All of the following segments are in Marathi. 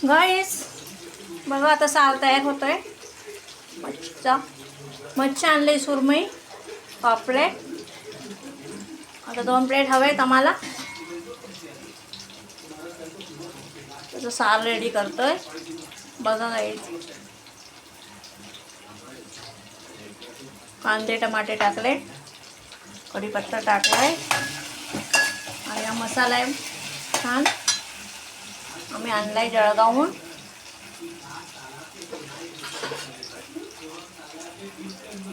गाईस बघा आता सार तयार होतोय मच्छीचा. मच्छी आणले सुरमई पापलेट. आता 2 प्लेट हवेत आम्हाला. त्याचं सार रेडी करतोय बघा गाईस. कांदे टमाटे टाकले, कढीपत्ता टाकलाय आणि हा मसाला आहे छान. आम्ही आणलाय जळगावहून.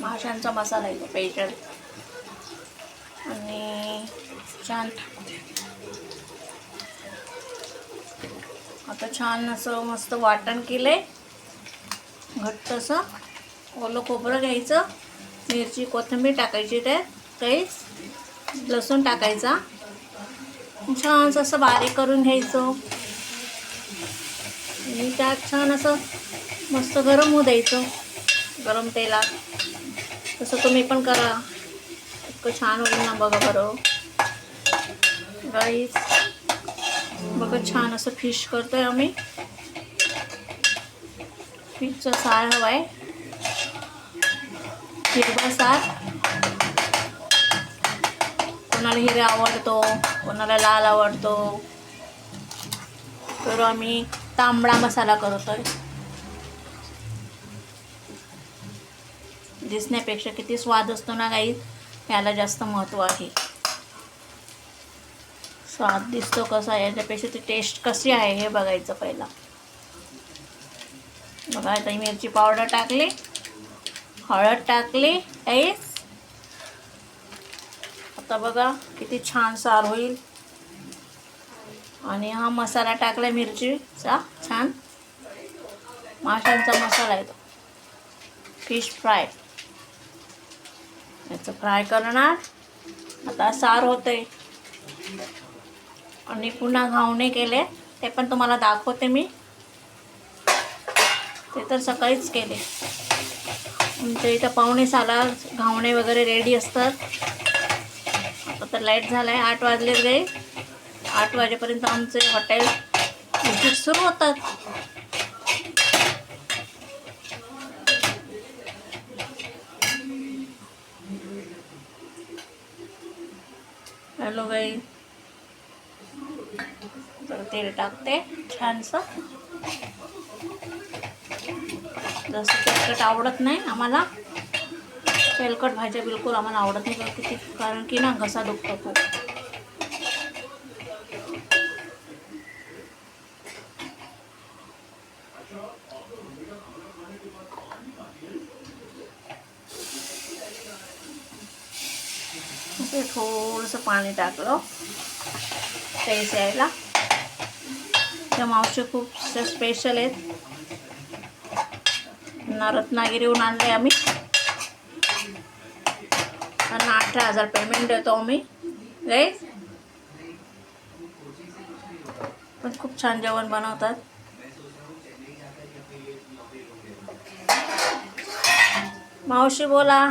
माशांचा मसाला आहे तो पेजल. आणि छान आता छान असं मस्त वाटण केलंय घट्ट असं. ओलं खोबरं घ्यायचं, मिरची कोथिंबीर टाकायची, त्यात काहीच लसूण टाकायचा, छान असं बारीक करून घ्यायचं आणि त्यात छान असं मस्त गरम होऊ द्यायचं गरम तेलात. तसं तुम्ही पण करा, इतकं छान होईल ना बघा बरं गाईस. बघा छान असं फिश करतोय आम्ही. फिशचं सार हवं आहे, हिरवा सार. कोणाला हिरवा आवडतो, कोणाला लाल आवडतो, तर आम्ही तांबडा मसाला करतोय. दिसण्यापेक्षा किती स्वाद असतो ना गाईस, याला जास्त महत्त्व आहे. स्वाद दिसतो कसा, याच्यापेक्षा ती टेस्ट कशी आहे हे बघायचं पहिला. बघा आता मिरची पावडर टाकली, हळद टाकली गाईस. आता बघा किती छान सार होईल. आणि हा मसाला टाकला मिरचीचा छान. माशांचा मसाला आहे तो, फिश फ्राय. याचं फ्राय करणार. आता सार होतंय आणि पुन्हा घावणे केले, ते पण तुम्हाला दाखवते मी. ते तर सकाळीच केले. आमच्या इथं 5:45 घावणे वगैरे रेडी असतात. आता तर लाईट झालं आहे, 8 वाजलेत गए. 8 वाजेपर्यंत आमचे हॉटेल विजिट सुरू होतात. हॅलो गाई. तर तेल टाकते छानसं. जसं तेलकट आवडत नाही आम्हाला, तेलकट भाज्या बिलकुल आम्हाला आवडत नाही. किती कारण की ना घसा दुखतो खूप. थोडंसं पाणी टाकलं टेस्ट यायला. त्या मावशी खूप स्पेशल आहेत. रत्नागिरीहून आणले आम्ही. त्यांना 18,000 पेमेंट देतो आम्ही गाईस. पण खूप छान जेवण बनवतात. मावशी बोला.